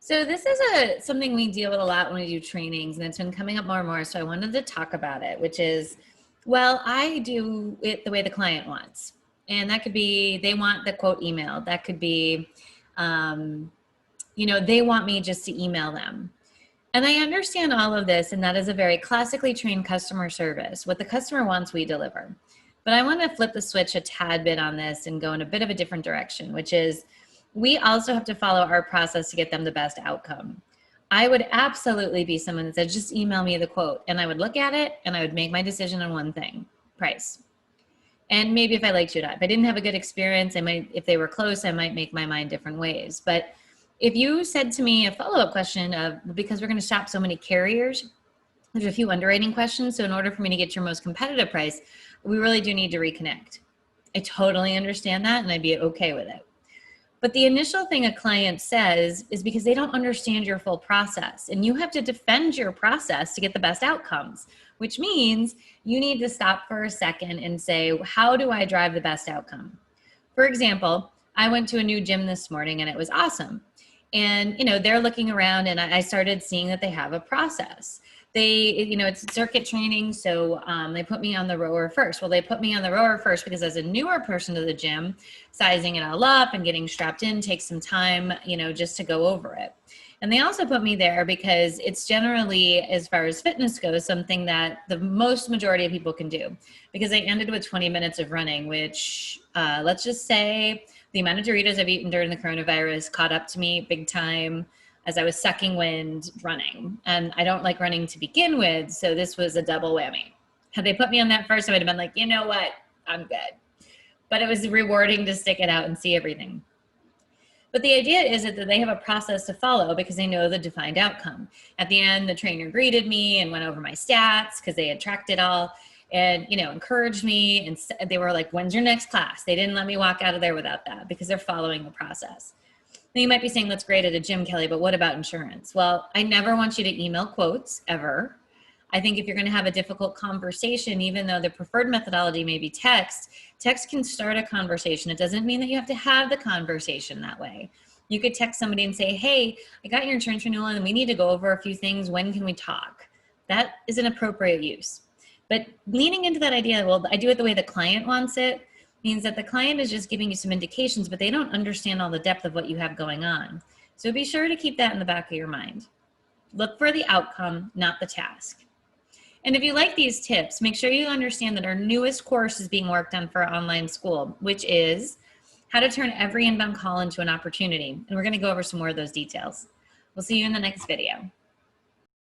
So this is something we deal with a lot when we do trainings, and it's been coming up more and more. So I wanted to talk about it, which is, well, I do it the way the client wants. And that could be, they want the quote email. That could be, um, they want me just to email them. And I understand all of this, and that is a very classically trained customer service. What the customer wants, we deliver. But I want to flip the switch a tad bit on this and go in a bit of a different direction, which is we also have to follow our process to get them the best outcome. I would absolutely be someone that said, just email me the quote, and I would look at it and I would make my decision on one thing: price. And maybe if I liked you or not. If I didn't have a good experience, I might, if they were close, I might make my mind different ways. But if you said to me a follow-up question of, because we're going to shop so many carriers, there's a few underwriting questions. So in order for me to get your most competitive price, we really do need to reconnect. I totally understand that, and I'd be okay with it. But the initial thing a client says is because they don't understand your full process, and you have to defend your process to get the best outcomes, which means you need to stop for a second and say, how do I drive the best outcome? For example, I went to a new gym this morning and it was awesome. And, they're looking around and I started seeing that they have a process. It's circuit training. So they put me on the rower first. Well, they put me on the rower first because as a newer person to the gym, sizing it all up and getting strapped in takes some time, just to go over it. And they also put me there because it's generally, as far as fitness goes, something that the most majority of people can do. Because I ended with 20 minutes of running, which let's just say the amount of Doritos I've eaten during the coronavirus caught up to me big time as I was sucking wind running. And I don't like running to begin with, so this was a double whammy. Had they put me on that first, I would have been like, you know what, I'm good. But it was rewarding to stick it out and see everything. But the idea is that they have a process to follow because they know the defined outcome. At the end, the trainer greeted me and went over my stats because they had tracked it all and, encouraged me. And they were like, when's your next class? They didn't let me walk out of there without that because they're following the process. Now you might be saying, that's great at a gym, Kelly, but what about insurance? Well, I never want you to email quotes ever. I think if you're going to have a difficult conversation, even though the preferred methodology may be text can start a conversation. It doesn't mean that you have to have the conversation that way. You could text somebody and say, hey, I got your insurance renewal and we need to go over a few things. When can we talk? That is an appropriate use. But leaning into that idea, well, I do it the way the client wants it, means that the client is just giving you some indications, but they don't understand all the depth of what you have going on. So be sure to keep that in the back of your mind. Look for the outcome, not the task. And if you like these tips, make sure you understand that our newest course is being worked on for our online school, which is how to turn every inbound call into an opportunity. And we're going to go over some more of those details. We'll see you in the next video.